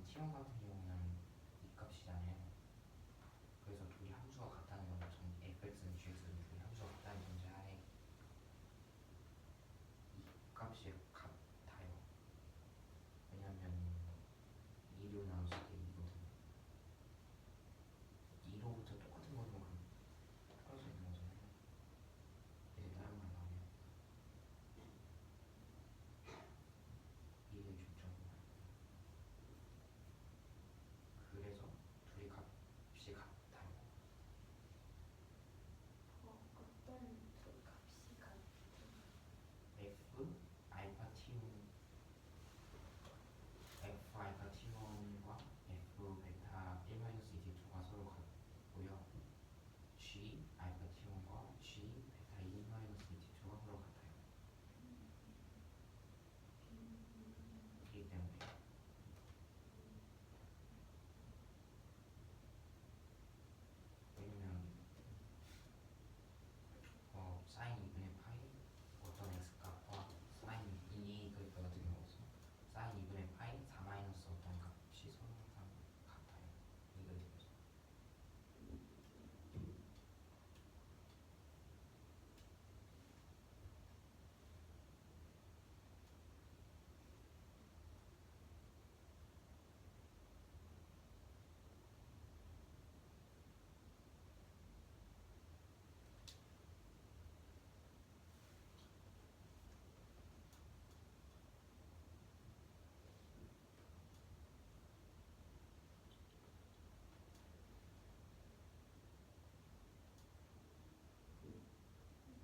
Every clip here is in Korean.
T1 같은 경우는 이 값이잖아요. 그래서 둘이 함수가 같다는 건 fx는 gx는 둘이 함수가 같다는 전제하에 이 값이 같아요. 왜냐면 2로 나눴을 때 2거든요. 2로부터 똑같은 거는 그럼 떨어져 있는 거잖아요. 이제 다른 말 나오면 2의 중점은 그래서 둘이 값이 같아요. 어떤 두 값이 같은? f 알파 t1 f 알파 t1과 f 베타 1-2t2가 서로 같고요. g 알파 t1과 g 베타 2-2t2가 서로 같아요. 그렇기 때문에 왜냐면 사인 2분의 파이 어떤 x값과 사인 2 그래프 같은 경우서 사인 2분의 파이 4 마이너스 어떤 값이 서로 항상 같아요. 이 그래프에서.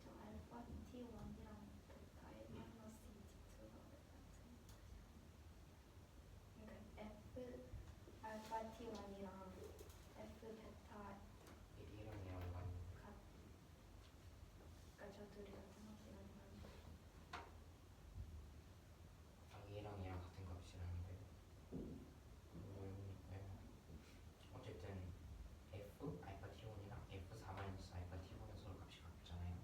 저 알파 T1이랑 베타 1-2T2가 왜 같은 것이야? 그러니까 F 알파 T1이랑 F 베타 1이랑 2랑 관 그러니까 저 둘이 같은 값이라는 건 2랑 2랑 같은 값이라는데 어쨌든 f 알파 t1이랑 f 4 마이너스 알파 t1은 서로 값이 같잖아요.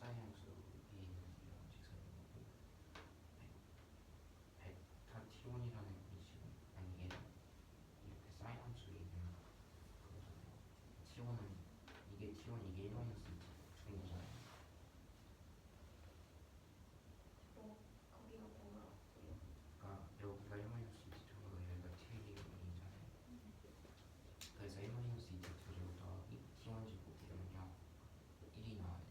사인 함수 위에 있는 이런 직선인 거고 베타 T1이라는 이 지금 아니 얘는 이렇게 사인 함수 위에 있는 그거잖아요. T1은 이게 T1 이게 1 마이너스 2인 거잖아요. 거기가 뭐라고요? 그러니까 여기가 1 마이너스 2 2고 여기가 T1이잖아요. 그래서 1 마이너스 2 2 제곱 더하기 T1 제곱 이러면요 1이 나와야 돼요. 그래서 1 마이너스 2 2 제곱은 0이고 T1 제곱은 1 마이너스 2 제곱은 0이고 T1 제곱은 1 마이너스 2 제곱은 0이고 T1 제곱은 1 마이너스 2 제곱은 0이고 T1 제곱은 1 마이너스 2 제곱은 0이고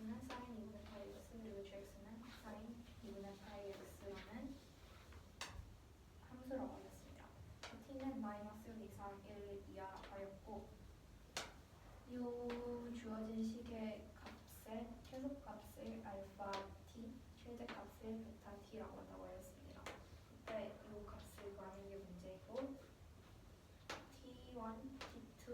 x는 sin 2분의 파이 x 그리고 gx는 sin 2분의 파이 x라는 함수라고 하였습니다. t는 마이너스 1 이상 1 이하였고 이 주어진 식의 값의 최소값을 알파 t, 최대값을 베타 t라고 한다고 하였습니다. 그때 이 값을 구하는 게 문제이고 t1, t2,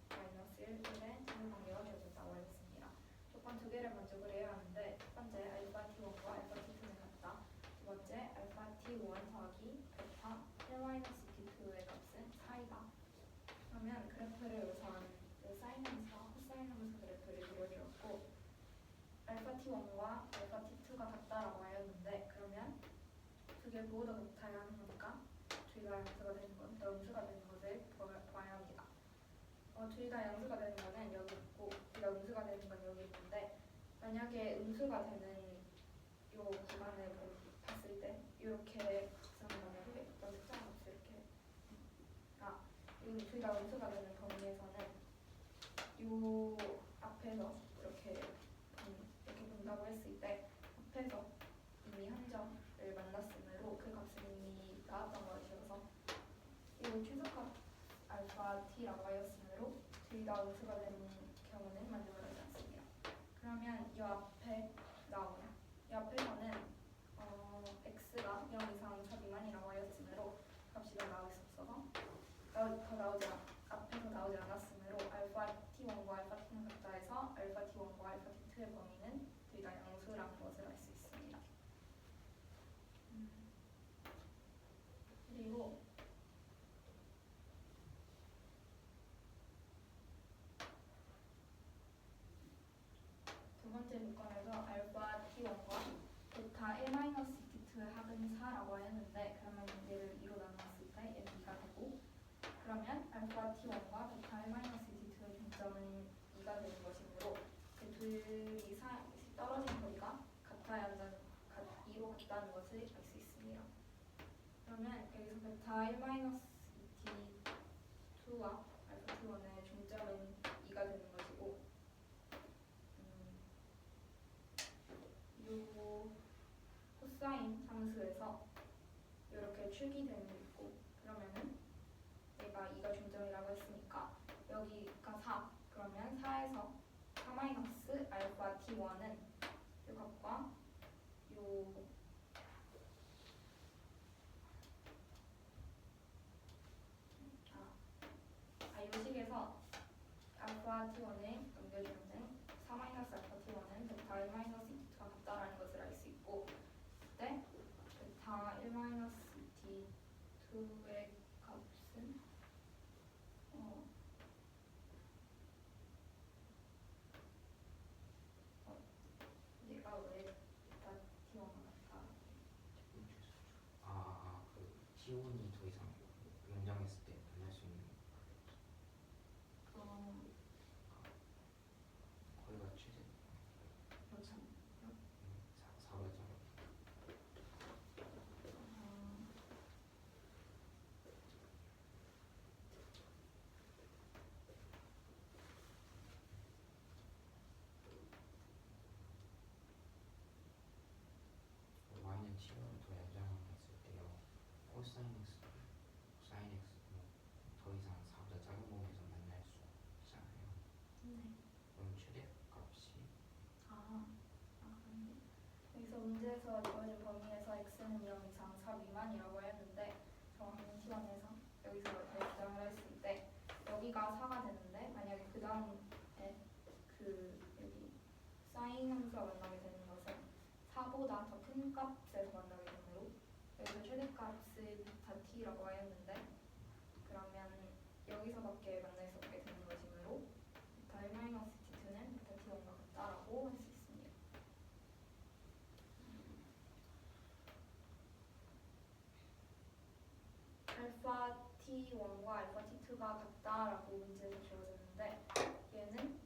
마이너스 1의 상관관계가 되어졌다고 하였습니다. 조건 두 개를 먼저 그려야 하는데 첫 번째 알파 t1과 알파 t2는 같다. 두 번째 알파 t1 더하기 베타 1-t2의 값은 4이다. 그러면 그래프를 우선 사인 함수와 코사인 함수 그래프를 그려주었고 알파 t1과 알파 t2가 같다라고 하였는데 그러면 두 개 모두 같아야 하는 거니까 둘 다 양수가 되는 건 음수가 되는 것을 봐야 합니다. 둘 다 양수가 되는 거는 여기 있고 둘 다 음수가 되는 건 여기 있는데 만약에 음수가 되는 요 구간을 봤을 때 이렇게 각선을 만약에 어떤 특정 값을 이렇게 둘 다 음수가 되는 범위에서는 요 앞에서 이렇게 본다고 했을 때 앞에서 이미 한 점을 만났으므로 그 값은 이미 나왔던 것이어서 이 최소값 알파 t라고 하였으므로 둘 다 음수가 되는 경우는 만족하지 않습니다. 그러면 이 앞에 나오냐? 이 앞에서는 x가 0 이상 4 미만이라고 하였으므로 값이 더 나올 수 없어서 앞에서 나오지 않았으므로 알파 t1과 알파 t는 같다 해서 알파 t1과 알파 t2의 범위는 둘 다 양수라는 것을 알 수 있습니다. 그리고 두 번째 조건에서 알파 t1과 베타 1-t2의 합은 4라고 하였는데 그러면 얘를 2로 나눴을 때 얘는 2가 되고 그러면 알파 t1과 베타 1-t2의 중점은 2가 되는 것이므로 그 둘이 떨어진 거리가 같아야 한다는 2로 같다는 것을 알 수 있습니다. 그러면 여기서 베타 1-t2와 알파 t1의 중점은 2가 되는 것이고 요 코사인 함수에서 이렇게 축이 되는 게 있고 그러면은 얘가 2가 중점이라고 했으니까 여기가 4 그러면 4에서 4 알파 t1은 이 값과 이 식에서 알파 t1에 넘겨주면은 4 알파 t1은 베타 1-t2가 같다라는 것을 알 수 있고 그때 베타 1-t2의 값은 얘가 왜 베타 t1과 같다? 그 t1이 더 이상 연장했을 때 만날 수 있는 거리가 최대 그렇지 않나요? 4가 좀 y는 t1을 더 연장했을 때요 코사인 x, 사인 x 더 이상 4보다 작은 범위에서 만날 수 없잖아요. 네. 그럼 최대값이 그런데 여기서 문제에서 주어진 범위에서 x는 0 이상 4 미만이라고 했는데 정확히는 t1에서 여기서 결정을 했을 때 여기가 4가 되는데 만약에 그 다음에 여기 사인 함수가 만나게 되는 것은 4보다 더 큰 값에서 만나게 되므로 여기서 최대값을 베타 t라고 하였는데 그러면 여기서밖에 만날 수 없게 되는 것이므로 베타 1-t2는 베타 t1과 같다라고 할 수 있습니다. 알파 t1과 알파 t2가 같다라고 문제에서 주어졌는데 얘는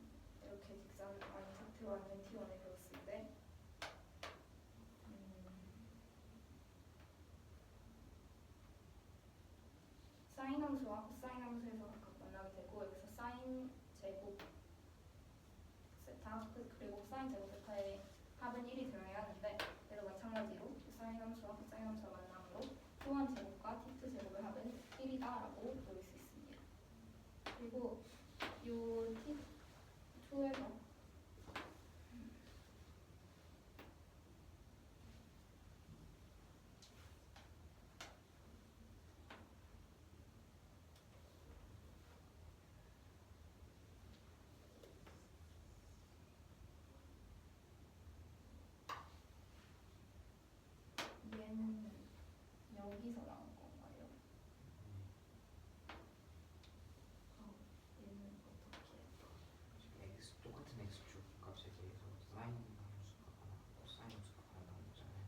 이렇게 직선 t2와 t1을 그렸을 때 사인 함수와 코사인 함수에서 각각 만나게 되고 여기서 사인 제곱 세타 그리고 사인 코사인 제곱 베타의 합은 1이 되어야 하는데 얘도 마찬가지로 사인 함수와 코사인 함수가 만남으로 T1 제곱과 T2 제곱의 합은 1이다 라고 놓을 수 있습니다. 그리고 요 T2에서 얘는 여기서 나온 건가요? 얘는 어떻게 x 똑같은 x축 값에 대해서 사인 함수가 하나, 코사인 함수가 하나 나온 거잖아요.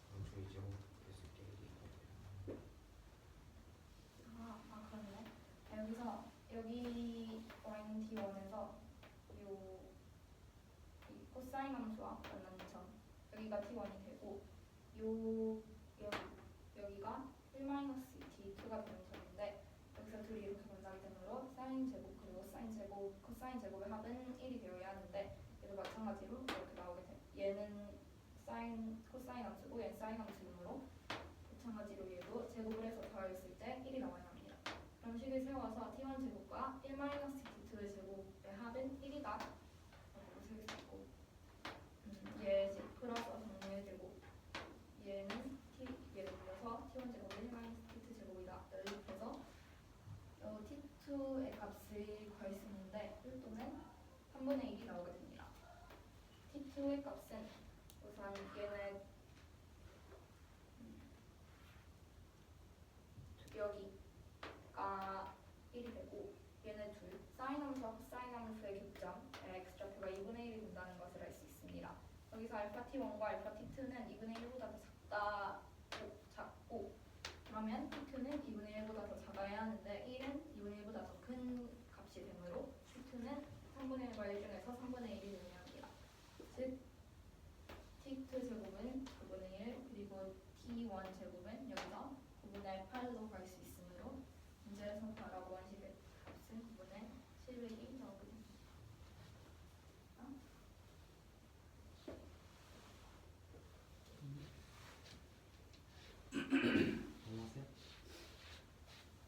그럼 저희 이제 했을 때 1이 그렇네. 여기서 여기 y t1에서 이 코사인 함수와 만나는 점 여기가 t1이 되고 여기가 1-t2가 되는 점인데 여기서 둘이 이렇게 만나게 되므로 사인 제곱 그리고 사인 제곱 코사인 제곱의 합은 1이 되어야 하는데 얘도 마찬가지로 이렇게 나오게 돼. 얘는 사인 코사인 함수고 얘는 사인 함수이므로 마찬가지로 얘도 제곱을 해서 더했을 때 1이 나와야 합니다. 그럼 식을 세워서 t1 제곱과 1-t2의 제곱의 합은 1이다 라고 세울 수 있고 얘식 풀어서 정리해주고 얘는 얘를 불려서 t1 제곱은 1-t2 제곱이다 연립해서 t2의 값을 구할 수 있는데 뿔도는 3분의 1이 나오게 됩니다. t2의 값은 우선 얘는 여기가 1이 되고 얘는 둘 사인 함수와 코사인 함수의 교점 x좌표가 2분의 1이 된다는 것을 알 수 있습니다. 여기서 알파 t1과 알파 t2는 2분의 1보다 더 작고 그러면 t2는 2분의 1보다 더 작아야 하는데 1은 2분의 1보다 더 큰 값이 되므로 t2는 3분의 1과 1 중에서 3분의 1이 되어야 합니다. 즉 t2 제곱은 9분의 1 그리고 t1 제곱은 여기서 9분의 8로 갈 수 있으므로 문제에서 바라고 한 식의 값은 9분의 700이 나오게 됩니다. 안녕하세요.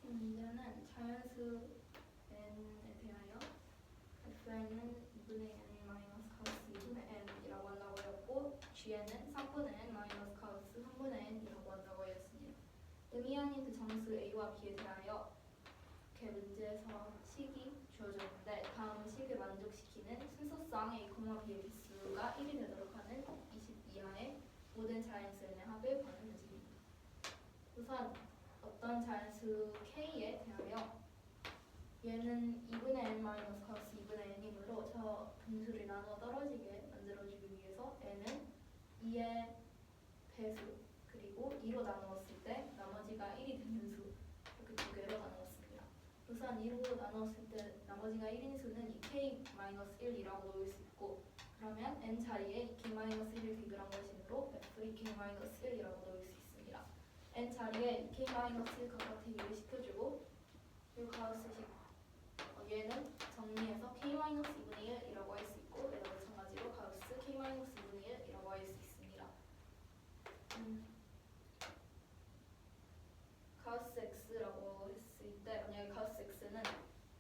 이 문제는 자연수 n에 대하여 fn은 2분의 n 마이너스 카우스 2분의 n이라고 한다고 했고 gn은 3분의 n 마이너스 카우스 3분의 n이라고 한다고 했습니다. 의미 아닌 그 정수 a와 b에 대하여 이렇게 문제에서 식이 주어졌는데 다음 식을 만족시키는 순서상 a, b의 개수가 1이 되도록 하는 20 이하의 모든 자연수 n의 합을 구하는 문제입니다. 우선 어떤 자연수 k에 대하여 얘는 2분의 n 마이너스 카우스 2분의 n이므로 저 분수를 나눠 떨어지게 만들어주기 위해서 n은 2의 배수 그리고 2로 나누었을 때 나머지가 1이 되는 수 이렇게 두 개로 나누었습니다. 우선 2로 나누었을 때 나머지가 1인 수는 2k-1이라고 놓을 수 있고 그러면 n 자리에 2k-1을 대입한 것이므로 f2k-1이라고 놓을 수 있습니다. n 자리에 2k-1 각각 대입을 시켜주고 이 가우스식 얘는 정리해서 k-2분의 1이라고 할 수 있고 얘도 마찬가지로 가우스 k-2분의 1이라고 할 수 있습니다. 가우스 x라고 했을 때 만약에 가우스 x는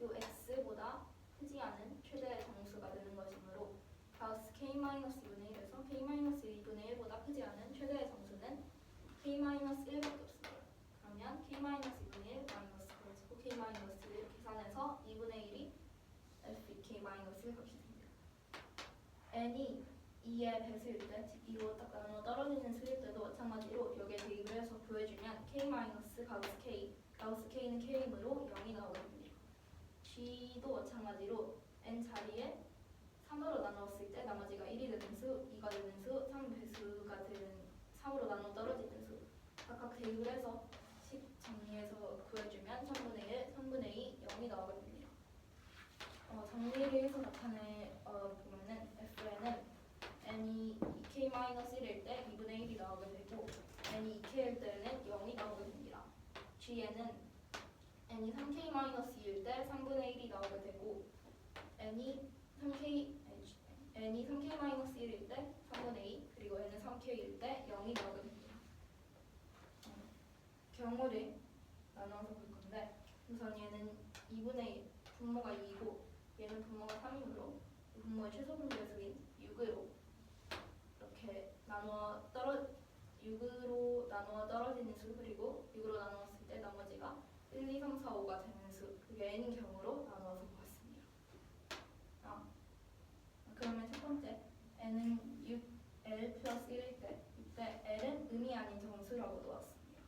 이 x보다 크지 않은 최대의 정수가 되는 것이므로 가우스 k-2분의 1에서 k-2분의 1보다 크지 않은 최대의 정수는 k-1밖에 없습니다. 그러면 k-2분의 1 마이너스 그래서 k-1 계산해서 2분의 1이 fk-1 값이 됩니다. n이 2의 배수일 때, 즉 2로 딱 나눠 떨어지는 수일 때도 마찬가지로 여기에 대입을 해서 구해주면 k-가우스 k, 가우스 k는 k이므로 0이 나오게 됩니다. g도 마찬가지로 n 자리에 3으로 나누었을 때 나머지가 1이 되는 수, 2가 되는 수, 3배수가 되는 3으로 나눠 떨어지는 수 각각 대입을 해서 식 정리해서 구해주면 3분의 1, 3분의 2, 0이 나오게 됩니다. 정리를 해서 보면은 fn은 n이 2k-1일 때 2분의 1이 나오게 되고 n이 2k일 때는 0이 나오게 됩니다. gn은 n이 3k-2일 때 3분의 1이 나오게 되고 n이 n이 3k-1일 때 3분의 2 그리고 n은 3k일 때 0이 나오게 됩니다. 경우를 나눠서 볼 건데 우선 얘는 2분의 1 분모가 2이고 얘는 분모가 3이므로 분모의 최소 분배수인 6으로 이렇게 6으로 나누어 떨어지는 수 그리고 6으로 나누었을 때 나머지가 1, 2, 3, 4, 5가 되는 수 그게 n인 경우로 나누어서 보았습니다. 그러면 첫 번째 n은 6l 플러스 1일 때 이때 l은 의미 아닌 정수라고 놓았습니다.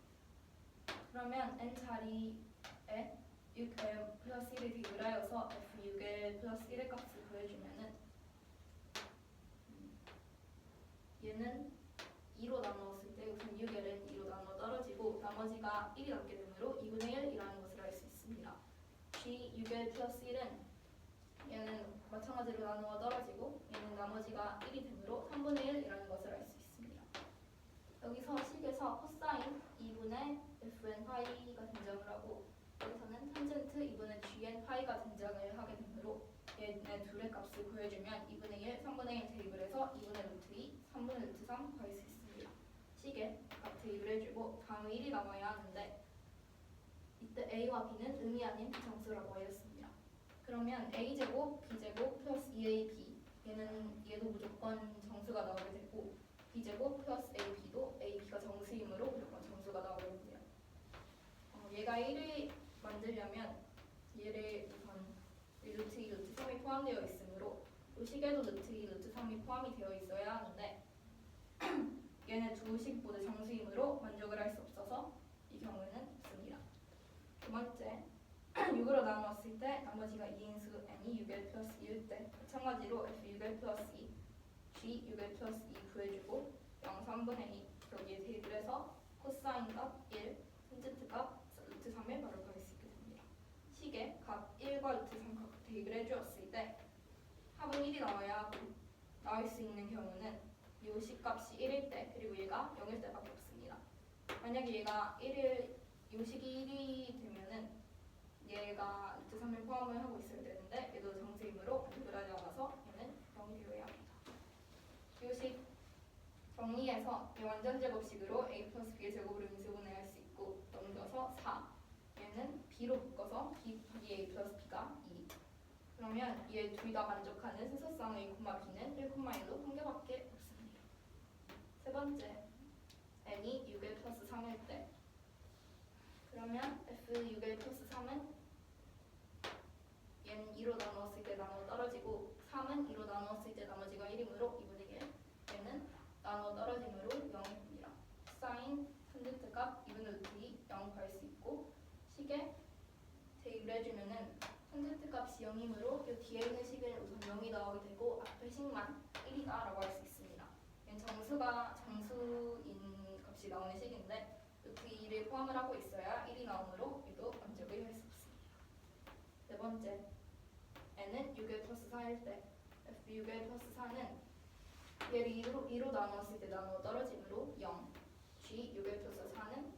그러면 n 자리에 6l 플러스 1을 대입을 하여서 f6l 플러스 1의 값을 구해주면은 얘는 2로 나누었을 때 우선 6l은 2로 나누어 떨어지고 나머지가 1이 남게 되므로 2분의 1이라는 것을 알 수 있습니다. g 6l 플러스 1은 얘는 마찬가지로 나누어 떨어지고 얘는 나머지가 1이 되므로 3분의 1이라는 것을 알 수 있습니다. 여기서 식에서 코사인 2분의 fn 파이가 등장을 하고 여기서는 탄젠트 2분의 gn 파이가 등장을 하게 되므로 얘네 둘의 값을 구해주면 2분의 1, 3분의 1 대입을 해서 2분의 루트 2, 3분의 루트 3 구할 수 있습니다. 식에 값 대입을 해주고 다음에 1이 남아야 하는데 이때 a와 b는 의미 아닌 비정수라고 하였습니다. 그러면 a제곱, b제곱 플러스 2ab 얘도 무조건 정수가 나오게 되고 b제곱 플러스 ab도 ab가 정수이므로 무조건 정수가 나오게 됩니다. 얘가 1을 만들려면 얘를 우선 루트 2, 루트 3이 포함되어 있으므로 또 식에도 루트 2, 루트 3이 포함이 되어 있어야 하는데 얘네 두 식 모두 정수이므로 만족을 할 수 없어서 이 경우는 없습니다. 두 번째 6으로 나누었을 때 나머지가 2인수 n이 6l 플러스 2일 때 마찬가지로 f 6l 플러스 2, g 6l 플러스 2 구해주고 0, 3분의 2 여기에 대입을 해서 코사인 값 1, 탄젠트 값 루트 3을 바로 구할 수 있게 됩니다. 식에 값 1과 루트 3 값 대입을 해주었을 때 합은 1이 나와야 하고 나올 수 있는 경우는 이 식값이 1일 때 그리고 얘가 0일 때밖에 없습니다. 만약에 얘가 1일 이 식이 1이 되면은 얘가 루트 3을 포함을 하고 있어야 되는데 얘도 정수이므로 만족을 하지 않아서 얘는 0이 되어야 합니다. 이 식 정리해서 이 완전 제곱식으로 a 플러스 b의 제곱으로 인수분해할 수 있고 넘겨서 4 얘는 b로 묶어서 b 더하기 a 플러스 b가 2 그러면 얘 둘 다 만족하는 순서상 a, b는 1,1로 한 개밖에 없습니다. 세 번째 n이 6l 플러스 3일 때 그러면 f 6l 플러스 3은 얘는 2로 나누었을 때 나누어 떨어지고 3은 2로 나누었을 때 나머지가 1이므로 2분의 1 얘는 나누어 떨어짐으로 0입니다. 사인 탄젠트 값 2분의 루트 2 0 구할 수 있고 식에 대입을 해주면은 탄젠트 값이 0이므로 이 뒤에 있는 식은 우선 0이 나오게 되고 앞에 식만 1이다 라고 할 수 있습니다. 얘는 정수인 값이 나오는 식인데 루트 2를 포함을 하고 있어야 1이 나오므로 얘도 만족을 할 수 없습니다. 네 번째 n은 6l 플러스 4일 때 f 6l 플러스 4는 얘를 2로 나누었을 때 나누어 떨어지므로 0 g 6l 플러스 4는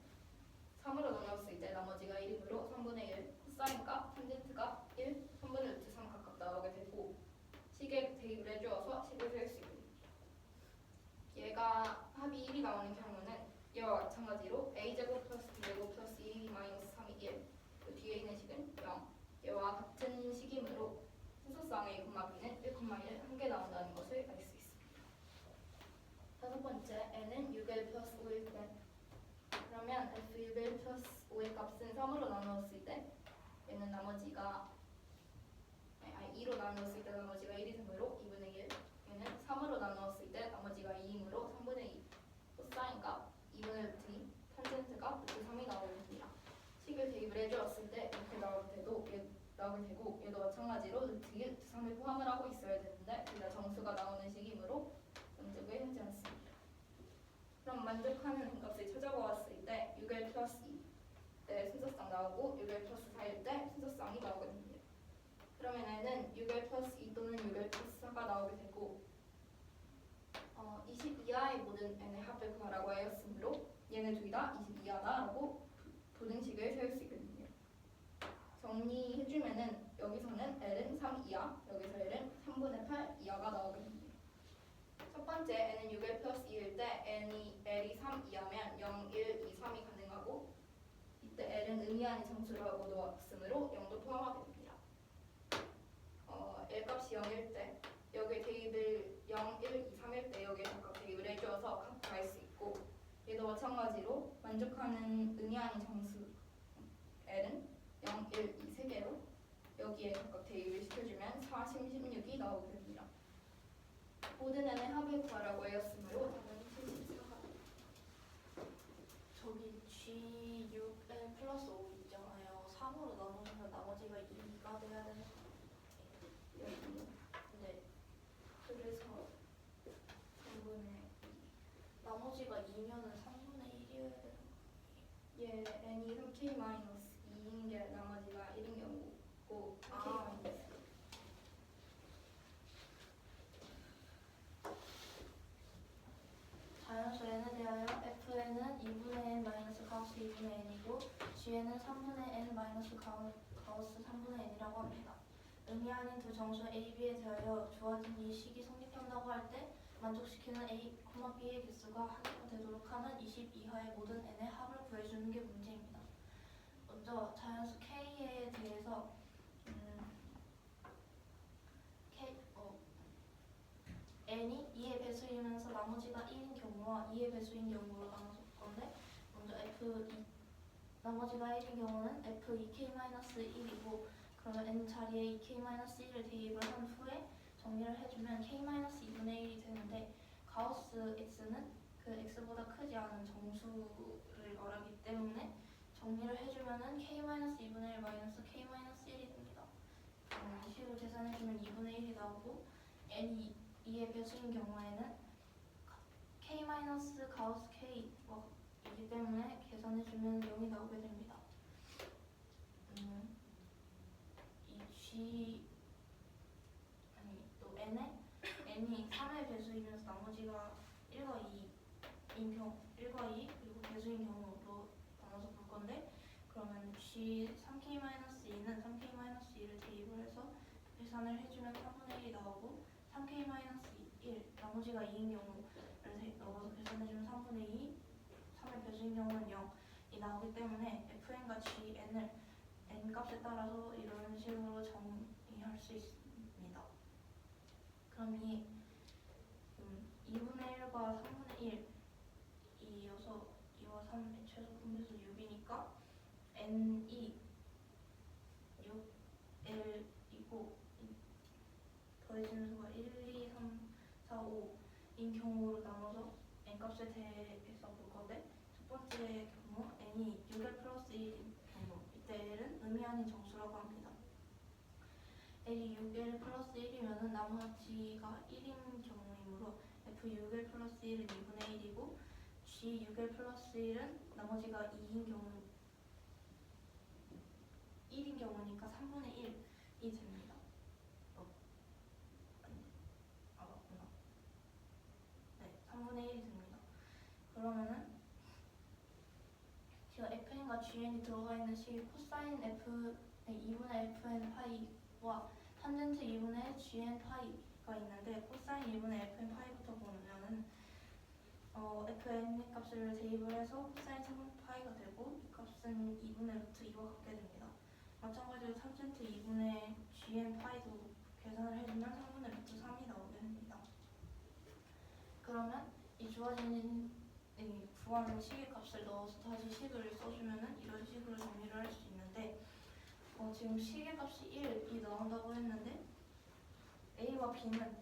3으로 나누었을 때 나머지가 1이므로 3분의 1 코사인 값, 탄젠트 값 1, 3분의 루트 3 각각 나오게 되고 식에 대입을 해주어서 식을 세울 수 있습니다. 얘가 합이 1이 나오는 경우는 얘와 마찬가지로 a제곱 플러스 b제곱 플러스 2 마이너스 3이 1 그 뒤에 있는 식은 0 얘와 같은 식이므로 순서상 a, b는 1,1 한 개 나온다는 것을 알 수 있습니다. 다섯 번째 n은 6l 플러스 5일 때 그러면 f 6l 플러스 5의 값은 3으로 나누었을 때 얘는 나머지가 2로 나누었을 때 나머지가 1이 되므로 2분의 1 얘는 3으로 나누었을 때 나머지가 2이므로 3분의 2 코사인 값 2분의 루트 2 탄젠트 값 루트 3이 나오게 됩니다. 식을 대입을 해주었을 때 이렇게 나오게 되고 얘도 마찬가지로 루트 2, 루트 3을 포함을 하고 있어야 되는데 둘 다 정수가 나오는 식이므로 만족을 하지 않습니다. 그럼 만족하는 n값을 찾아보았을 때 6l 플러스 2 때 순서상 나오고 6l 플러스 4일 때 순서상이 나오게 됩니다. 그러면 n은 6l 플러스 2 또는 6l 플러스 4가 나오게 되고 20 이하의 모든 n의 합을 구하라고 하였으므로 얘네 둘 다 20 이하다라고 부등식을 세울 수 있게 됩니다. 정리해주면은 여기서는 l은 3 이하, 여기서 l은 3분의 8 이하가 나오게 됩니다. 번째 n은 6l 플러스 2일 때 L이 3 이하면 0, 1, 2, 3이 가능하고 이때 L은 의미 아닌 정수라고 놓았으므로 0도 포함하게 됩니다. L 값이 0일 때 여기에 대입을 0, 1, 2, 3일 때 여기에 각각 대입을 해주어서 각할 수 있고 얘도 마찬가지로 만족하는 의미 아닌 정수 L은 0, 1, 2, 3개로 여기에 각각 대입을 시켜주면 4, 16이 나오게 됩니다. 모든 n의 합을 구하라고 하였으므로 답은 74가 저기 G6N 플러스 5 있잖아요. 3으로 나누면 나머지가 2가 돼야 되는 거 여기요. 네. 그래서 3분의 나머지가 2면은 3분의 1이어야 되는 거 얘 n이 3k 마이너스 2인 게 나머지가 1인 경우고 3k 아. 마이너스 자연수 n에 대하여 fn은 2분의 n 마이너스 가우스 2분의 n이고 gn은 3분의 n 마이너스 가우스 3분의 n이라고 합니다. 의미 아닌 두 정수 a, b에 대하여 주어진 이 식이 성립한다고 할 때 만족시키는 a, b의 개수가 한개가 되도록 하는 20 이하의 모든 n의 합을 구해주는 게 문제입니다. 먼저 자연수 k에 대해서 n이 2의 배수이면서 나머지가 1인 경우와 2의 배수인 경우로 나눠서 볼 건데 먼저 f2 나머지가 1인 경우는 f2k-1이고 그러면 n 자리에 2k-1을 대입을 한 후에 정리를 해주면 k-2분의 1이 되는데 가우스 x는 그 x보다 크지 않은 정수를 말하기 때문에 정리를 해주면은 k-2분의 1 마이너스 k-1이 됩니다. 이 식으로 계산해주면 2분의 1이 나오고 n이 2의 배수인 경우에는 k- 가우스 k이기 때문에 계산해주면 0이 나오게 됩니다. 또 n이 3의 배수이면서 나머지가 1과 2인 경우 1과 2 그리고 배수인 경우로 나눠서 볼 건데 그러면 g 3k-2는 3k-2를 대입을 해서 계산을 해주면 3분의 1이 나오고 3k-1 나머지가 2인 경우를 넣어서 계산해주면 3분의 2 3의 배수인 경우는 0이 나오기 때문에 fn과 gn을 n 값에 따라서 이런 식으로 정의할 수 있습니다. 그럼 이 2분의 1과 3분의 1이어서 2와 3의 최소 분배수 6이니까 n이 6l이고 더해지는 수가 1, 2, 3, 4, 5인 경우로 나눠서 n값에 대해서 볼 건데 첫 번째 경우 n이 6l 플러스 1인 경우 이때 l은 의미 아닌 정수라고 합니다. l이 6l 플러스 1이면 나머지가 1인 경우이므로 f6l 플러스 1은 2분의 1이고 g6l 플러스 1은 나머지가 2인 경우 1인 경우니까 3분의 1이 됩니다. 맞구나. 네, 3분의 1이 됩니다. 그러면은 지금 fn과 gn이 들어가 있는 식이 코사인 f 2분의 fn 파이와 탄젠트 2분의 gn 파이가 있는데 코사인 2분의 fn 파이부터 보면은 fn 값을 대입을 해서 코사인 3분의 파이가 되고 이 값은 2분의 루트 2와 같게 됩니다. 마찬가지로 탄젠트 2분의 gn 파이도 계산을 해주면 3분의 루트 3이 나오게 됩니다. 그러면 이 주어진 구하는 식의 값을 넣어서 다시 식을 써주면은 이런 식으로 정리를 할 수 있는데 지금 식의 값이 1이 나온다고 했는데 a와 b는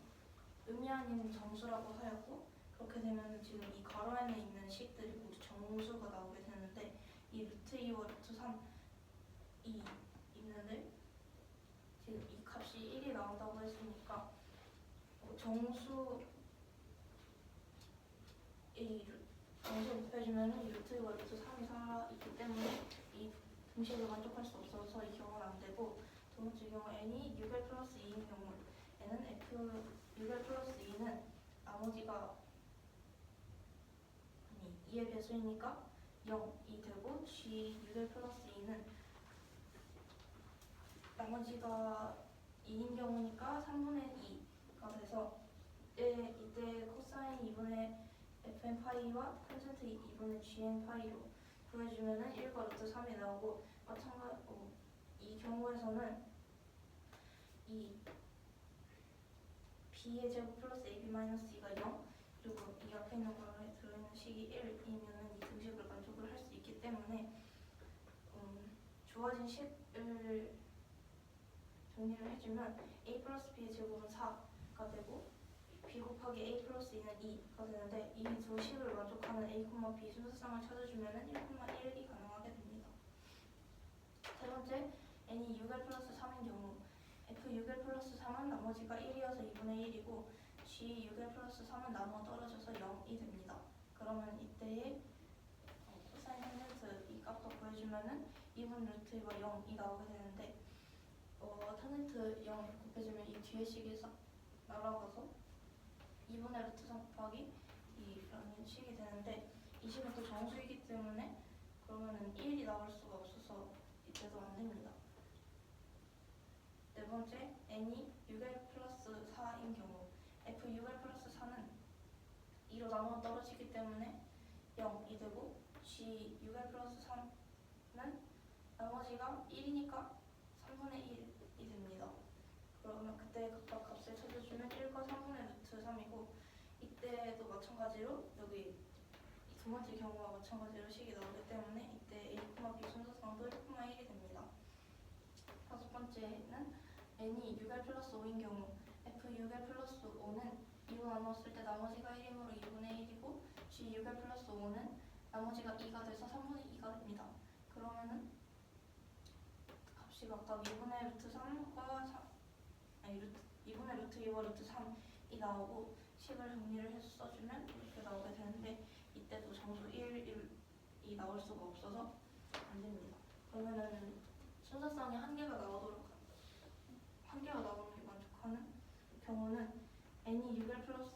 의미 아닌 정수라고 하였고 그렇게 되면 지금 이 가로 안에 있는 식들이 모두 정수가 나오게 되는데 이 루트 2와 루트 3이 있는데 지금 이 값이 1이 나온다고 했으니까 정수 곱해주면 이 루트 2와 루트 3이 살아있기 때문에 이 등식을 만족할 수 없어서 이 경우는 안 되고 두 번째 경우 n이 6l 플러스 2인 경우 n은 f 6l 플러스 2는 나머지가 2의 배수이니까 0이 되고 g 6l 플러스 2는 나머지가 2인 경우니까 3분의 2가 돼서 이때 코사인 2분의 fn 파이와 탄젠트 2분의 gn 파이로 구해주면은 1과 루트 3이 나오고 이 경우에서는 이 b의 제곱 플러스 ab 마이너스 2가 0 그리고 이 앞에 있는 거에 들어있는 식이 1이면은 이 등식을 만족을 할 수 있기 때문에 주어진 식을 정리를 해주면 a 플러스 b의 제곱은 4가 되고 b 곱하기 a 플러스 2는 2가 되는데 이 두 식을 만족하는 a, b 순서상을 찾아주면은 1, 1이 가능하게 됩니다. 세 번째, n이 6l 플러스 3인 경우 f 6l 플러스 3은 나머지가 1이어서 2분의 1이고 g 6l 플러스 3은 나눠 떨어져서 0이 됩니다. 그러면 이때에 코사인 탄젠트 이 값도 구해주면은 2분 루트 2와 0이 나오게 되는데 탄젠트 0 곱해주면 이 뒤에 식이 싹 날아가서 2분의 루트 3 곱하기 2라는 식이 되는데 이 식은 또 정수이기 때문에 그러면은 1이 나올 수가 없어서 이때도 안 됩니다. 네 번째, n이 6l 플러스 4인 경우 f 6l 플러스 4는 2로 나눠 떨어지기 때문에 0이 되고 g 6l 플러스 3는 나머지가 1이니까 3분의 1이 됩니다. 그러면 그때 각각 값을 찾아주면 1과 3분의 루트 3이고 이때도 마찬가지로 여기 이 두 번째 경우와 마찬가지로 식이 나오기 때문에 이때 a, b 순서상도 1,1이 됩니다. 다섯 번째는 n이 6l 플러스 5인 경우 f 6l 플러스 5는 2로 나눴을 때 나머지가 1이므로 2분의 1이고 g 6l 플러스 5는 나머지가 2가 돼서 3분의 2가 됩니다. 그러면은 값이 각각 2분의 루트 3과 2분의 루트 2와 루트 3이 나오고 식을 정리를 해서 써주면 이렇게 나오게 되는데 이때도 정수 1이 나올 수가 없어서 안 됩니다. 그러면은 순서상에 한 개가 나오는 게 만족하는 경우는 n이 6l 플러스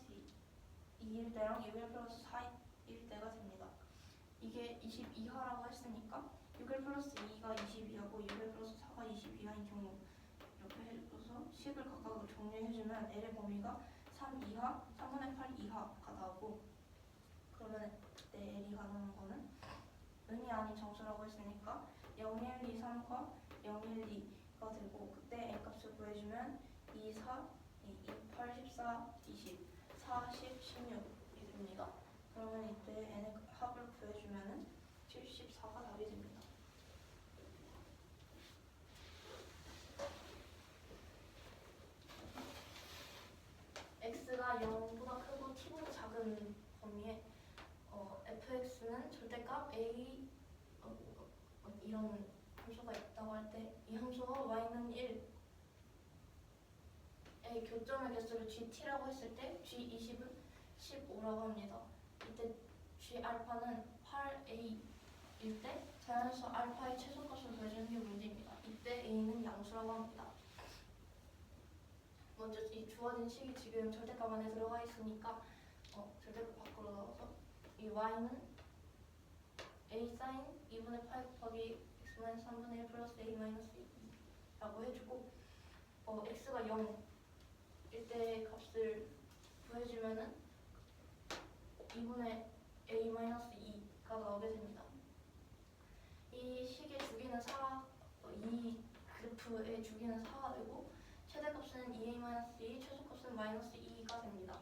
2일 때랑 6l 플러스 4일 때가 됩니다. 이게 22하라고 했으니까 6l 플러스 2가 22하고 6l 플러스 4가 22하인 경우 이렇게 해줘서 식을 각각으로 정리해주면 L의 범위가 3, 2하, 3분의 8, 2하가 나오고 그러면 그때 L이 가능한 거는 은이 아닌 정수라고 했으니까 0, 1, 2, 3과 0, 1, 2가 되고 그때 N값을 구해주면 2, 4, 2, 8, 14, 20, 4, 10, 16이 됩니다. 그러면 이때 N의 합을 구해주면 74가 답이 됩니다. x가 0보다 크고 t보다 작은 범위에 fx는 절대값 a 이런 함수가 있다고 할 때 이 함수와 y는 1의 교점의 개수를 gt라고 했을 때 g20은 15라고 합니다. 이때 g알파는 8a일 때 자연수 알파의 최소값을 구해주는 게 문제입니다. 이때 a는 양수라고 합니다. 먼저 이 주어진 식이 지금 절대값 안에 들어가 있으니까 절대값 밖으로 나와서 이 y는 a sin 2분의 8 곱하기 x 3분의 1 플러스 a 마이너스 2라고 해주고 x가 0일 때 값을 구해주면은 2분의 a 마이너스 2가 나오게 됩니다. 이 식의 주기는 4, 이 그래프의 주기는 4가 되고 최대값은 2a 마이너스 2, 최소값은 마이너스 2가 됩니다.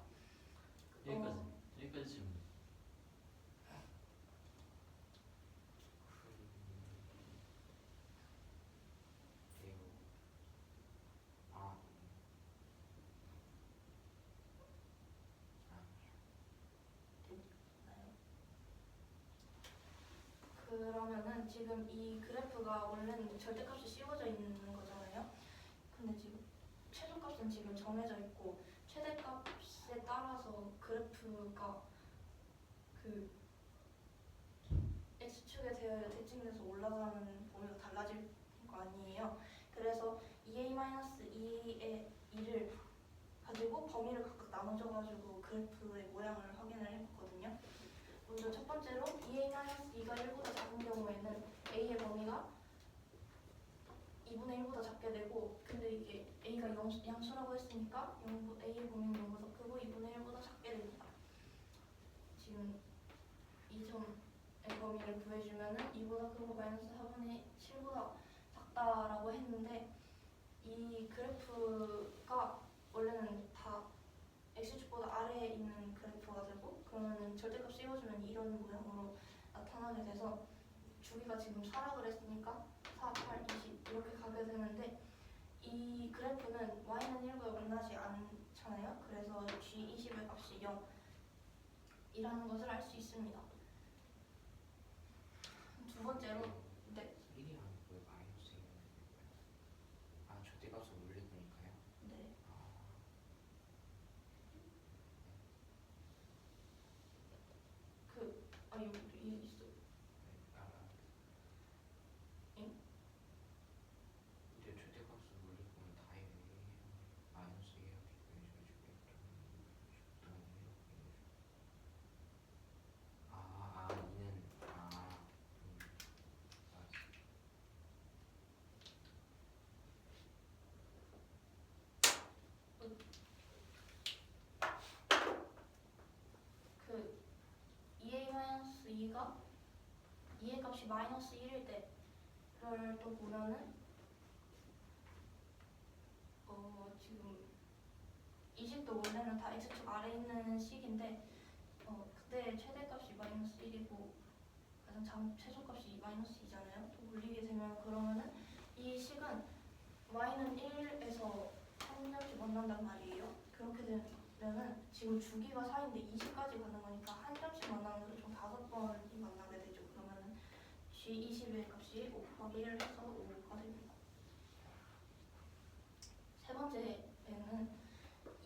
여기까지 질문. 그러면은 지금 이 그래프가 원래는 절대값이 씌워져 있는 거잖아요. 근데 지금 최소값은 지금 정해져 있고 최대값에 따라서 그래프가 그 x축에 대칭돼서 올라가는 범위가 달라질 거 아니에요. 그래서 2a-2의 2를 가지고 범위를 각각 나눠줘가지고 그래프의 모양을 확인을 해봤거든요. 먼저 첫 번째로 2a-2가 1보다 작은 경우에는 a의 범위가 2분의 1보다 작게 되고 근데 이게 A가 양수라고 했으니까 A의 범위는 0보다 크고 2분의 1보다 작게 됩니다. 지금 2점의 범위를 구해주면은 2보다 크고 마이너스 4분의 7보다 작다라고 했는데 이 그래프가 원래는 다 x축보다 아래에 있는 그래프가 되고 그러면은 절대값 씌워주면 이런 모양으로 나타나게 돼서 주기가 지금 4라 그랬으니까 4, 8, 20 이렇게 가게 되는데 이 그래프는 y는 1과 만나지 않잖아요. 그래서 g20의 값이 0이라는 것을 알 수 있습니다. 두 번째로 네. 1이 아니고 마이너스 1이 아, 절대값을 올릴 거니까요. 네. 여기 있어. 응? 근데 절대값을 올릴 거면 다 해요. 마이너스 1 이렇게 해줘야지. 이는 맞아. 그 2a-2가 2의 값이 마이너스 1일 때를 또 보면은 지금 이 식도 원래는 다 x축 아래에 있는 식인데 그때 최대값이 마이너스 1이고 가장 최소값이 마이너스 2잖아요. 또 올리게 되면 그러면은 이 식은 y는 1에서 한 점씩 만난단 말이에요. 그렇게 되면은 지금 주기가 4인데 20까지 가는 거니까 한 점씩 만나면서 총 5번이 만나게 되죠. 그러면은 g20의 값이 5 곱하기 1을 해서 5가 됩니다. 세 번째에는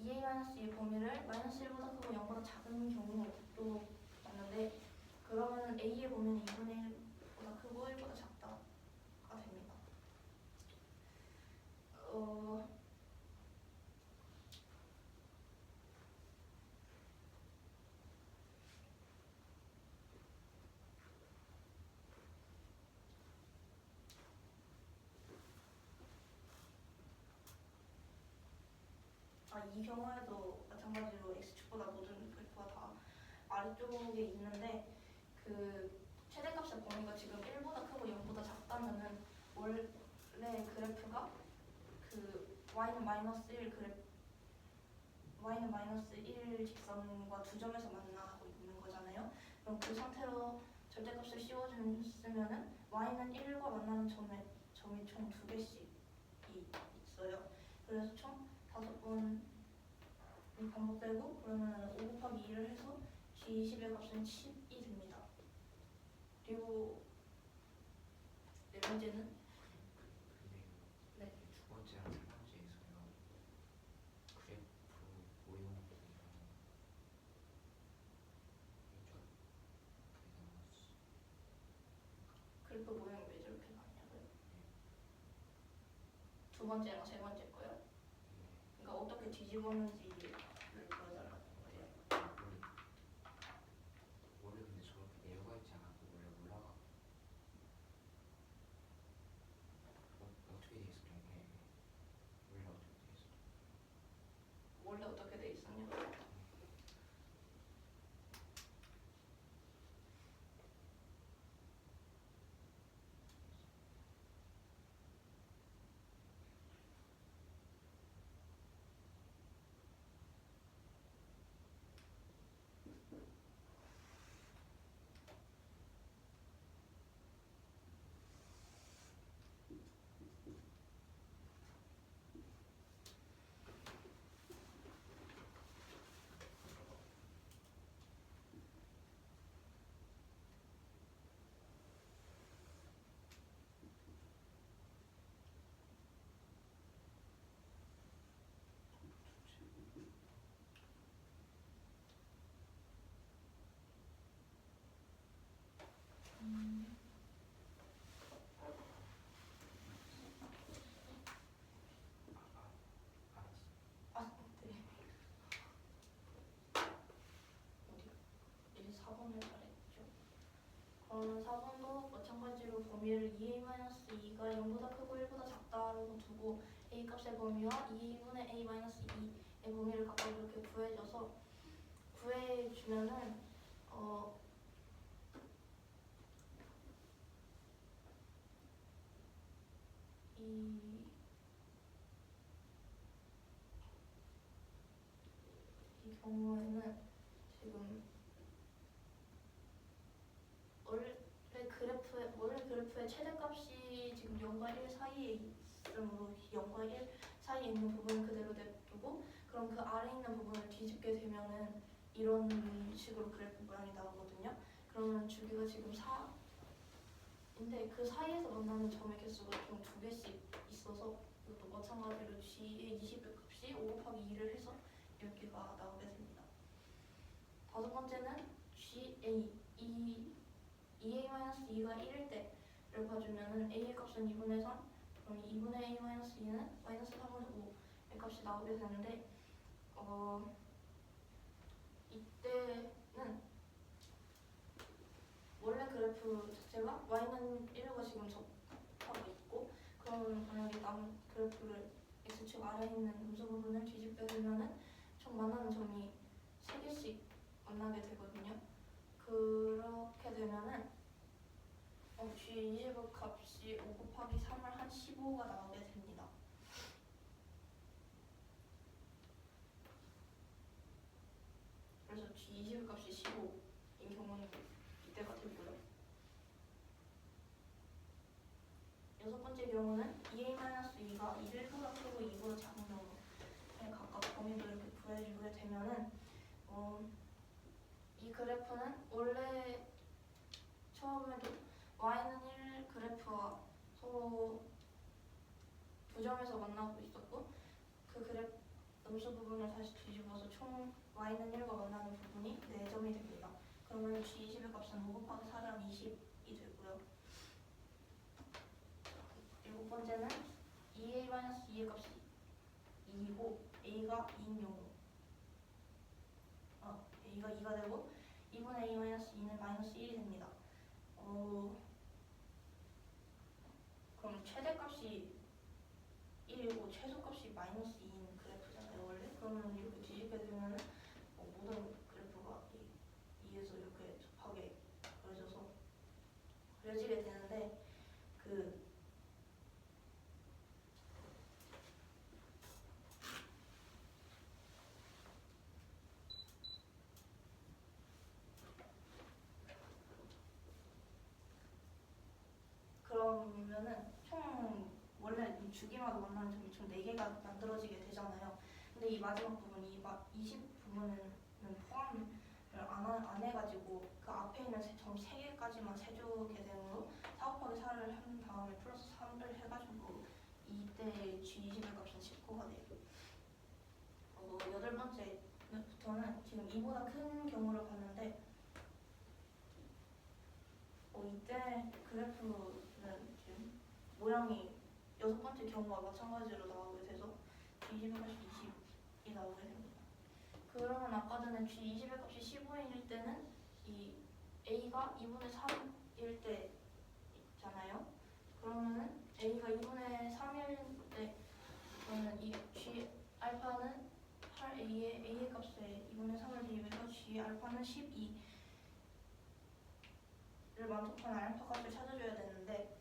2a-2의 범위를 마이너스 1보다 크고 0보다 작은 경우로 봤는데 그러면은 a의 범위는 2분의 1보다 크고 1보다 작다가 됩니다. 이 경우에도 마찬가지로 x축보다 모든 그래프가 다 아래쪽에 있는데 그 최대값의 범위가 지금 1보다 크고 0보다 작다면은 원래 그래프가 그 y는 마이너스 1 y는 마이너스 1 직선과 두 점에서 만나고 있는 거잖아요. 그럼 그 상태로 절대값을 씌워주면은 y는 1과 만나는 점이 총 2개씩이 있어요. 그래서 총 5번이 반복되고 그러면 5 곱하기 2를 해서 g20의 값은 10이 됩니다. 그리고 네 번째는 근데 네. 두 번째랑 세 번째에서요. 그래프 모형이랑 이쪽 그래프 모양이 왜 저렇게 나왔냐고요? 두 번째랑 세 번째 거요? 그러니까 어떻게 뒤집었는지를 보여달라는 거예요. 원래 근데 저렇게 내려가 있지 않았고 원래 올라가 어떻게 돼 있었던 거예요? 원래 어떻게 돼 있었냐고요? 네. 어디? 4번을 말했죠. 그러면 4번도 마찬가지로 범위를 2a-2가 0보다 크고 1보다 작다라고 두고 a 값의 범위와 2분의 a 마이너스 2의 범위를 각각 이렇게 구해줘서 구해주면은 이 경우에는 지금 원래 그래프의 최대값이 지금 0과 1 사이에 있으므로 0과 1 사이에 있는 부분을 그대로 냅두고 그럼 그 아래 있는 부분을 뒤집게 되면은 이런 식으로 그래프 모양이 나오거든요. 그러면 주기가 지금 4인데 그 사이에서 만나는 점의 개수가 총 2개씩 있어서 이것도 마찬가지로 g의 20의 값이 5 곱하기 2를 해서 여기가 나오게 됩니다. 다섯 번째는 GA 2a-2가 1일 때를 봐주면은 a의 값은 2분의 3, 그럼 2분의 a-2는 마이너스 4분의 5의 값이 나오게 되는데 이때는 원래 그래프 자체가 y는 1과 지금 접하고 있고 그러면 만약에 남은 그래프를 x축 아래에 있는 음수 부분을 뒤집게 되면은 총 만나는 점이 3개씩 만나게 되거든요. 그렇게 되면은 G20의 값이 5 곱하기 3을 한 15가 나오게 됩니다. 그래서 G20의 값이 15인 경우는 이때가 되고요. 여섯 번째 경우는 2a-2가 1보다 크고 2보다 작은 경우에 각각 범위도 이렇게 구해주게 되면은 이 그래프는 원래 처음에도 y는 1 그래프와 서로 두 점에서 만나고 있었고 그 그래프 음수 부분을 다시 뒤집어서 총 y는 1과 만나는 부분이 4점이 됩니다. 그러면 G20의 값은 5 곱하기 4랑 20이 되고요. 일곱 번째는 2a-2의 값이 2이고 a가 2인 경우 a가 2가 되고 2분의 a-2는 마이너스 1이 됩니다. 그럼 최대값이 1이고 최소값이 마이너스 2인 그래프잖아요 원래? 그러면 이렇게 뒤집게 되면은 모든 그래프가 2에서 이렇게 접하게 그려지게 되는데 그러면은 총 원래 이 주기마다 만나는 점이 총 4개가 만들어지게 되잖아요. 근데 이 마지막 부분, 이 20 부분은 포함을 안 해가지고 그 앞에 있는 점 3개까지만 세주게 되므로 4 곱하기 4를 한 다음에 플러스 3을 해가지고 이때 G20의 값은 19가 돼요. 여덟 번째부터는 지금 이보다 큰 경우를 봤는데 이때 그래프는 지금 모양이 여섯 번째 경우와 마찬가지로 나오게 돼서 G20의 값이 20이 나오게 됩니다. 그러면 아까 전에 G20의 값이 15일 때는 이 A가 2분의 3일 때 있잖아요. 그러면은 A가 2분의 3일 때 그러면 이 G 알파는 8A의 A의 값에 2분의 3을 대입해서 G 알파는 12를 만족하는 알파 값을 찾아줘야 되는데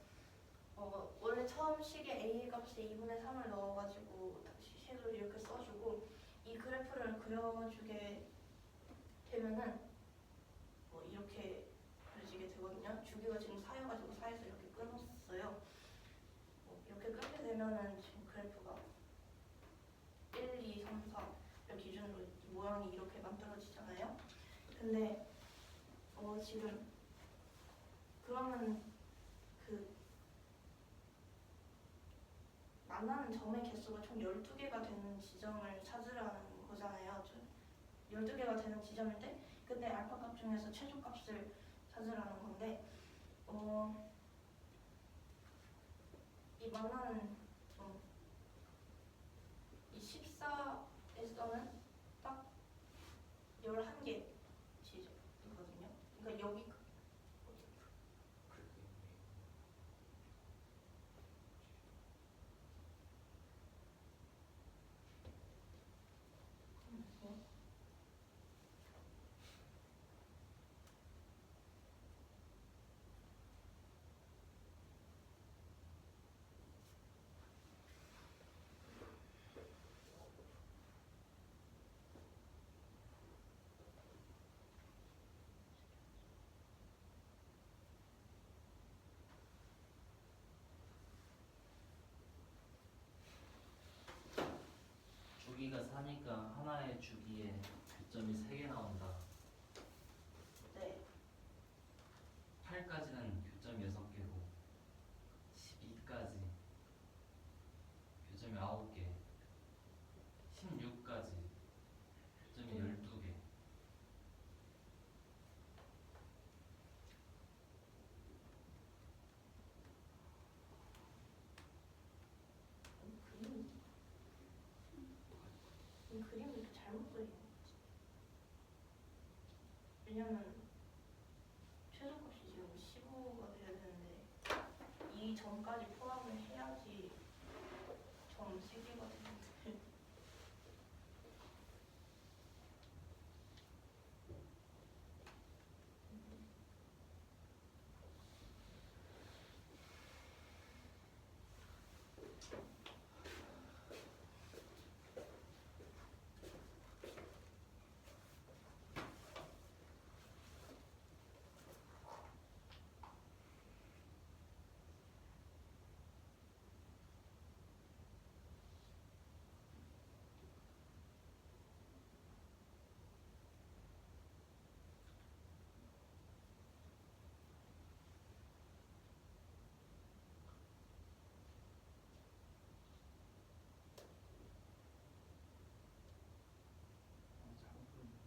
원래 처음 식에 A의 값에 2분의 3을 넣어가지고 다시 식을 이렇게 써주고 이 그래프를 그려주게 되면은 이렇게 그려지게 되거든요. 주기가 지금 4여가지고 4에서 이렇게 끊었어요. 이렇게 끊게 되면은 지금 그래프가 1, 2, 3, 4를 기준으로 모양이 이렇게 만들어지잖아요. 근데 지금 그러면 그 만나는 점의 개수가 총 12개가 되는 지점을 찾으라는 거잖아요. 12개가 되는 지점인데 근데 알파 값 중에서 최소값을 찾으라는 건데 이 만나는 점 이 14에서는 딱 11개 지점이거든요. 그러니까 여기 여기가 4니까 하나의 주기에 교점이 3개 나온다. 네. 8까지는 교점이 6개고 12까지 교점이 9개, 16까지 교점이 12개. 이 그림을 잘못 그린 거 같지? 왜냐면 최저값이 지금 15가 돼야 되는데 이 점까지 포함을 해야지 점 3개가 되는데 잘못 그렸네.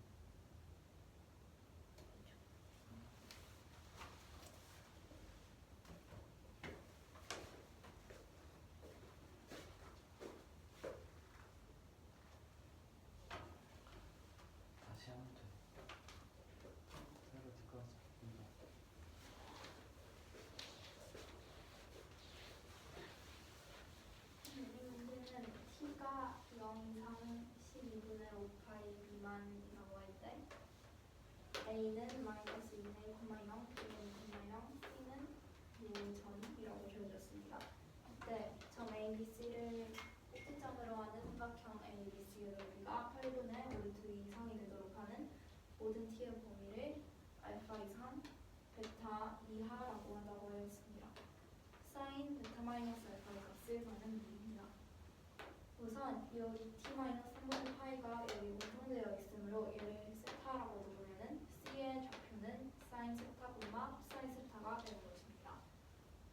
다시 하면 돼. 새로 뒷가서 이 문제는 t가 0 이상 12분의 5파이 미만이라고 할 때 a는 마이너스 2분의 1,0, b는 2,0, c는 무전이라고 주어졌습니다. 이때 점 ABC를 꼭지점으로 하는 삼각형 ABC의 넓이가 8분의 루트 2 이상이 되도록 하는 모든 t의 범위를 알파 이상, 베타 이하라고 한다고 하였습니다. 사인 베타 마이너스 알파의 값을 구하는 문제입니다. 우선 여기 t-3분의 파이가 여기 공통되어 있으므로 얘를 세타라고 부르면은 c의 좌표는 사인 세타, 코사인 세타가 되는 것입니다.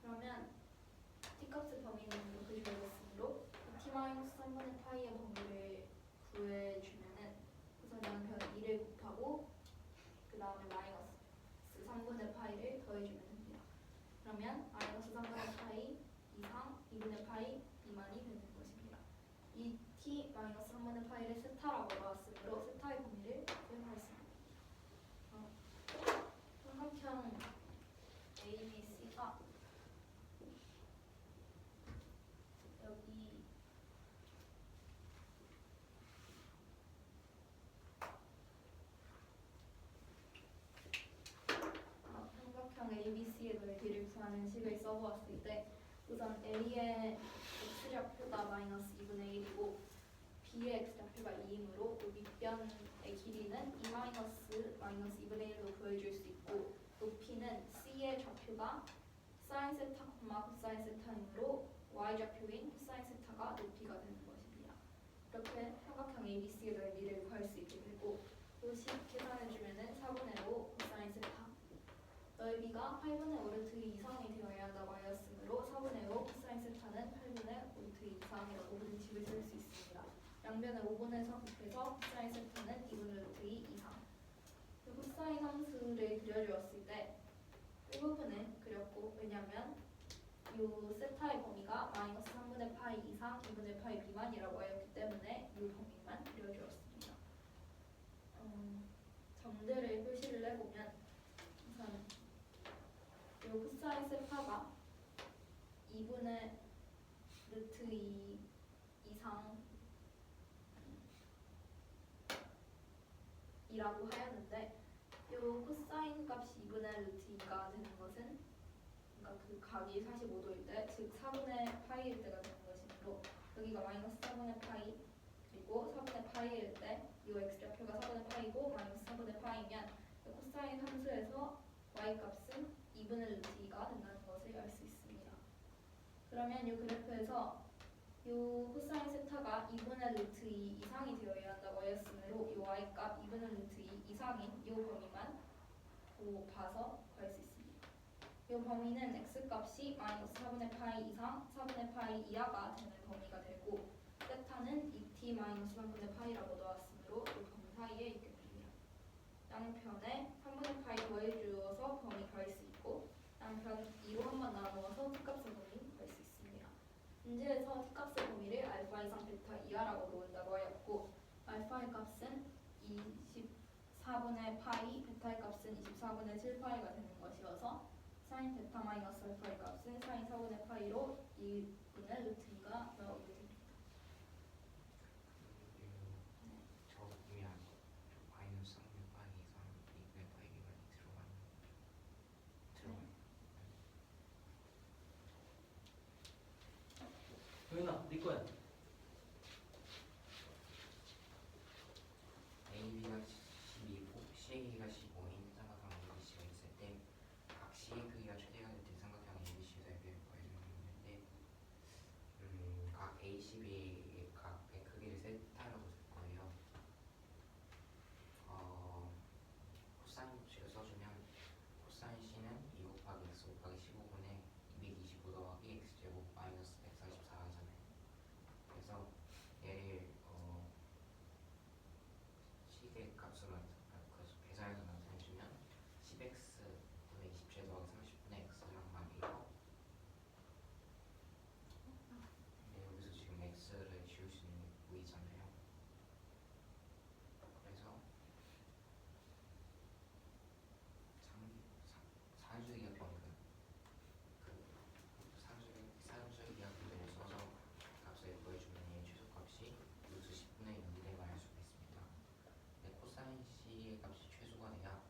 그러면 t값의 범위는 이렇게 주어졌으므로 t-3분의 파이의 범위를 구해주면은 우선 양변 2를 곱하고 그 다음에 마이너스 3분의 파이를 더해주면 됩니다. 그러면 마이너스 3분의 파이 이상 2분의 파이 미만이 되는 것입니다. 이 t-3분의 파이를 세타라고 나왔으므로 세타의 범위를 구해보겠습니다. 삼각형 ABC가 여기 삼각형 ABC의 넓이를 구하는 식을 써보았을 때 우선 A의 x좌표가 마이너스 2분의 1이고 B의 x좌표가 2이므로 그 밑변의 길이는 2 마이너스 2분의 1로 구해줄 수 있고 높이는 C의 좌표가 사인 세타, 코사인 세타이므로 y좌표인 코사인 세타가 높이가 되는 것입니다. 이렇게 삼각형 ABC의 넓이를 구할 수 있게 되고 요식 계산해주면은 4분의 5 코사인 세타 넓이가 8분의 5 루트 2 이상이 되어야 한다고 하였으므로 4분의 5 코사인 세타는 8분의 5 루트 2 이상이라고 부등식을 쓸 수 있습니다. 양변을 5분에서 곱해서 코사인 세타는 2분의 루트 2 이상. 그리고 코사인 함수를 그려주었을 때 이 부분을 그렸고 왜냐하면 이 세타의 범위가 마이너스 3분의 파이 이상 2분의 파이 미만이라고 하였기 때문에 이 범위만 그려주었습니다. 점들을 표시를 해보면 우선 이 코사인 세타가 2분의 루트 2 이상 이라고 하였는데 이 코사인 값이 2분의 루트 2가 되는 것은 그러니까 그 각이 45도일 때, 즉 4분의 파이일 때가 되는 것이므로 여기가 마이너스 4분의 파이 그리고 4분의 파이일 때 이 x좌표가 4분의 파이고 마이너스 4분의 파이면 코사인 함수에서 y값은 2분의 루트 2가 된다는 것을 알 수 있습니다. 그러면 이 그래프에서 요 코사인 세타가 2분의 루트 2 이상이 되어야 한다고 하였으므로 요 y값 2분의 루트 2 이상인 요 범위만 봐서 구할 수 있습니다. 요 범위는 x값이 마이너스 4분의 파이 이상 4분의 파이 이하가 되는 범위가 되고 세타는 2t 마이너스 3분의 파이라고 나왔으므로 요 범위 사이에 있게 됩니다. 양편에 3분의 파이 더해주어서 범위 구할 수 있고 양편 2로 한번 나누어서 t값의 범위 구할 수 있습니다. 문제에서 t값의 범위를 알파 이상 베타 이하라고 놓은다고 하였고 알파의 값은 24분의 파이, 베타의 값은 24분의 7파이가 되는 것이어서 사인 베타 마이너스 알파의 값은 사인 4분의 파이로 2분의 루트 2가 나오게 됩니다. 저 보면 마이너스 3분의 파이 이상 2분의 파이가 들어가요. 도윤아, 네 거야. AB가 12고 CA가 15인 삼각형 ABC가 있을 때 각 C의 크기가 최대가 될 때 삼각형 ABC의 넓이를 구해주는 문제인데 각 A, CB의 각의 크기를 세타라고 쓸 거예요. 코사인 법칙을 써주면 코사인 C는 2 곱하기 x 곱하기 15분의 225 더하기 x제곱 마이너스 144 하잖아요. 그래서 얘를 식의 값으로 계산해서 나타내주면 10x분의 20제 더하기 30분의 x랑 말이에요. 근데 여기서 지금 x를 지울 수 있는 게 보이잖아요. 그래서 산술기하편은 산술기하편을 써서 값을 구해주면 얘 최소값이 루트 10분의 0을 말할 수가 있습니다. 근데 코사인 C의 값이 최소가 돼야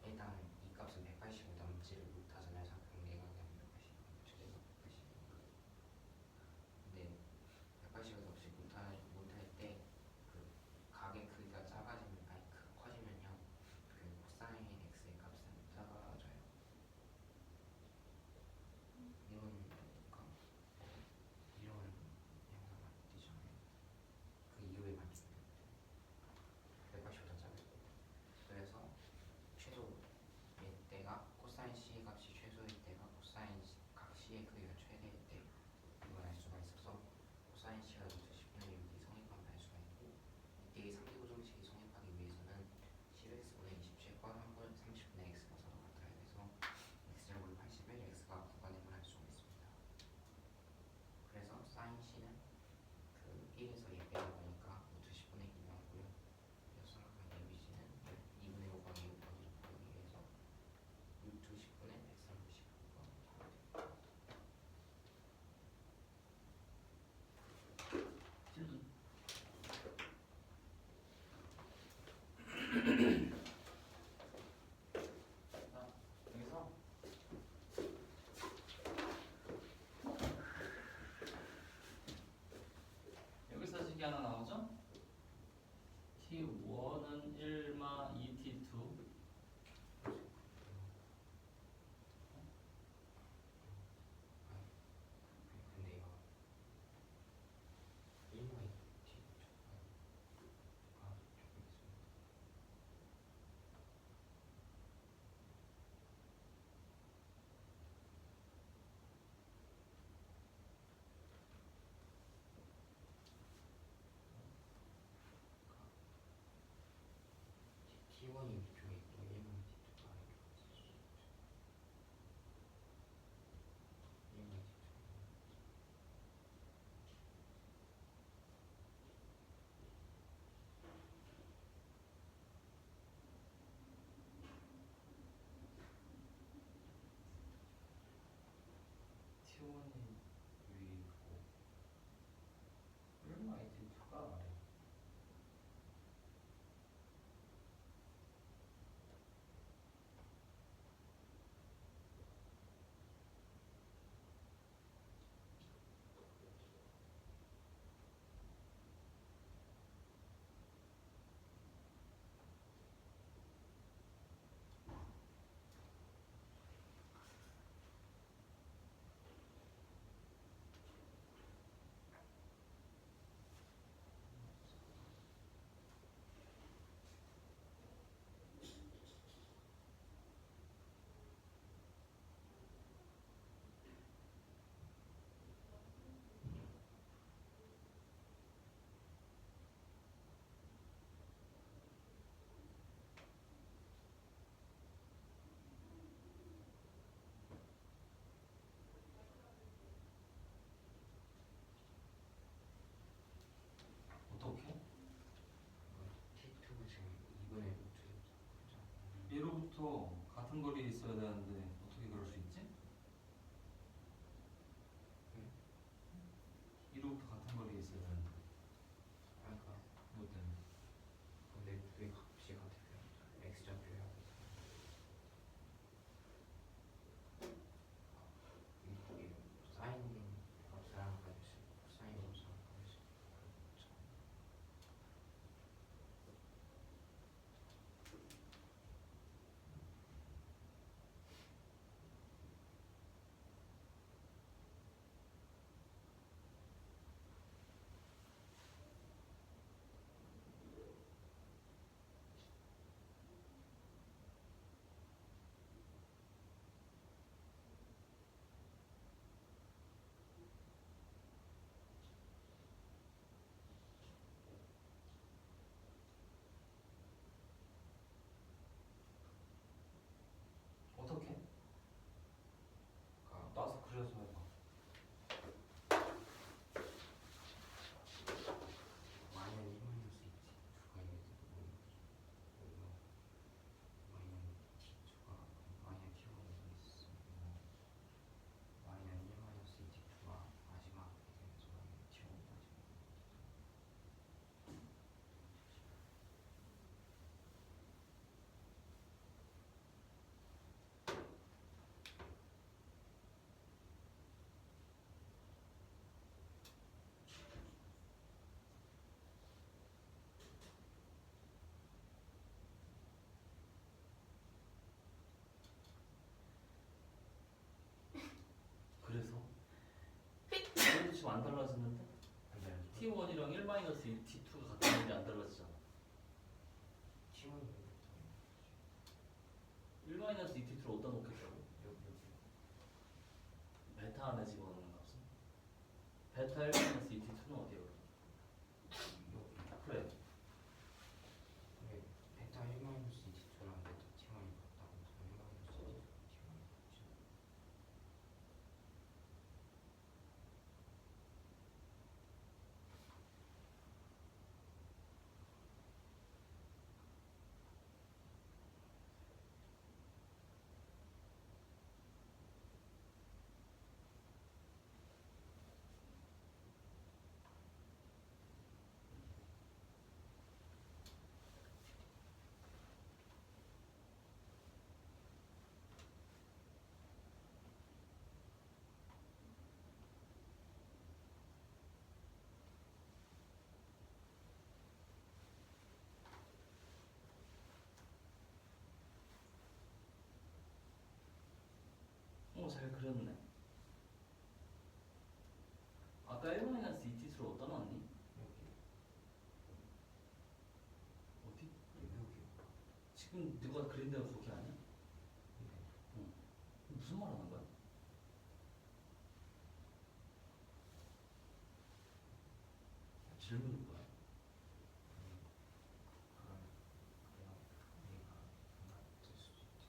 일단 이 값은 180을 넘지를 못하잖아요. 삼각형 내각이 하면 180이니까 최대가 180이니까. 근데 180을 넘지 못할 때 그 각의 크기가 작아지면 커지면요 그 코사인 x의 값은 작아져요. 이런 영상 만들잖아요. 그 이후에 만들면 180보다 작을 때. 그래서 최소일 때가 코사인 C의 값이 최소일 때가 코사인 각 C의 크기가 최대일 때 이걸 알 수가 있어서 코사인 C가 루트 10분의 6이 성립한다 알 수가 있고 이때 3대 고정식이 성립하기 위해서는 10x분의 27과 30분의 x가 서로 같아야 돼서 x제곱이 81, x가 9가 되면 알 수가 있습니다. 그래서 사인 C는 그 1에서 2 빼는 거니까 루트 10분의 2 나오고요. 그래서 삼각형 ABC는 2분의 5 곱하기 6 곱하기 6 곱하기 해서 루트 10분의 139가 질문. 자, 여기서 여기서 식이 하나 나오죠? T1은 1마 2T2 근데 이거 1마이 T 조금 있습니다. T1이 위쪽에 같은 거리에 있어야 되는데 어떻게 그럴 수 있지? 1호부터 같은 거리에 있어야 되는데 그러니까 이것 때문에. 근데 왜 값이 같아요? x좌표야. 이게 사인 값이랑 가지고 코사인 값이랑 가지고. 어떻게? 그러니까 나서 그려서 해봐. 마이너스 1 마이너스 2t 2가 있는데 마이너스 t2가 마이너스 t가 있어. 마이너스 1 마이너스 2t 2가 마지막에 되면서 마이너스 t가 마지막에. 그래서? 그래도 지금 안 달라지는데? 근데 T1이랑 1 마이너스 T2가 같은데 안 달라지잖아. t1이 1 마이너스 T2를 어디다 놓겠다고? 여기 베타 안에 집어넣는 값은? 베타 1 마이너스 T2는 어디야 그럼? 여기. 그래. 근데 베타 1 마이너스 2t2랑 베타 t1이 같다고 해서 1 마이너스 2t2랑 t1이 같지. 잘 그렸네. 아까 1 마이너스 T2를 어디다 놨니? 여기. 어디? 여기. 지금 누가 그린 데가 거기 아니야? 네. 응. 무슨 말 하는 거야? 질문이 뭐야? 그럼 그냥 얘가 맞을 수도 있지.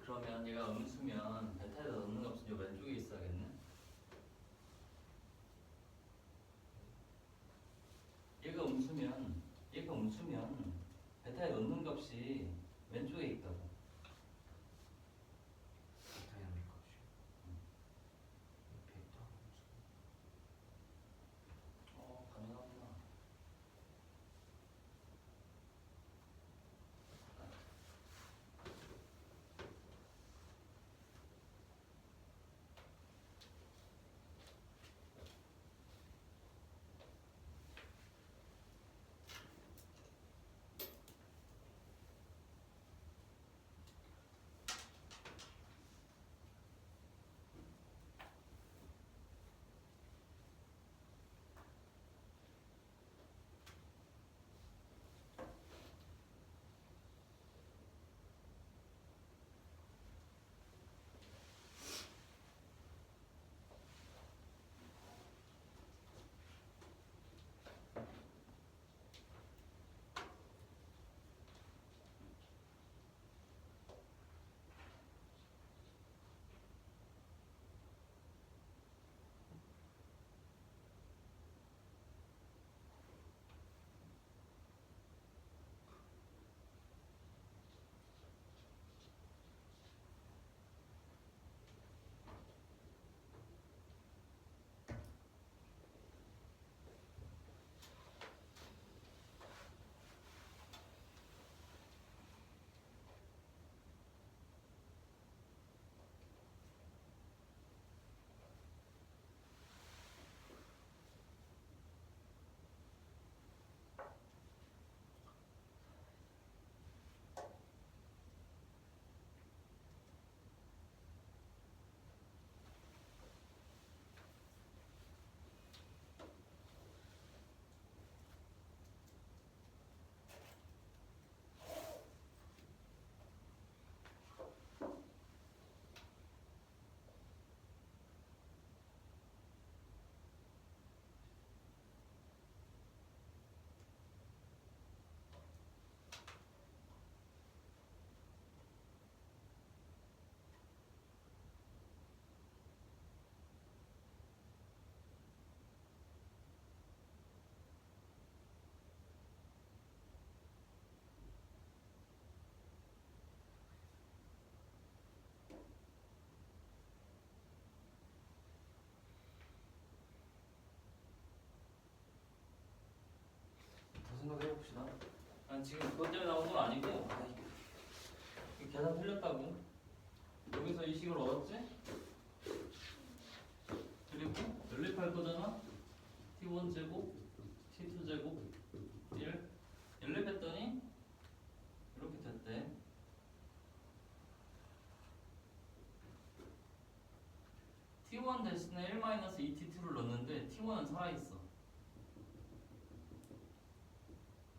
그러면 얘가 음수면 베타에다 넣는 값은 요 왼쪽에 있어야겠네? 얘가 음수면 베타에 넣는 값이 왼쪽에 있다고. 베타의 값이. 베타 함수. 가능하구나. 지금 그것 때문에 나온 건 아니고 이 계산 틀렸다고. 여기서 이 식을 얻었지? 그리고 연립할 거잖아. T1 제곱, T2 제곱 1 연립했더니 이렇게 됐대. T1 대신에 1-2T2를 넣었는데 T1은 살아있어.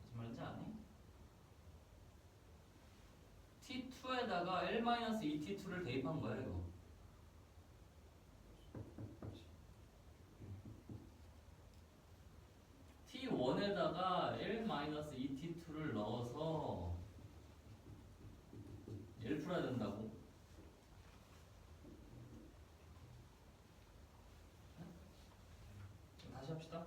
무슨 말인지 아니? T2에다가 1-2T2를 대입한 거야 이거. T1에다가 1-2T2를 넣어서 1 풀어야 된다고. 다시 합시다.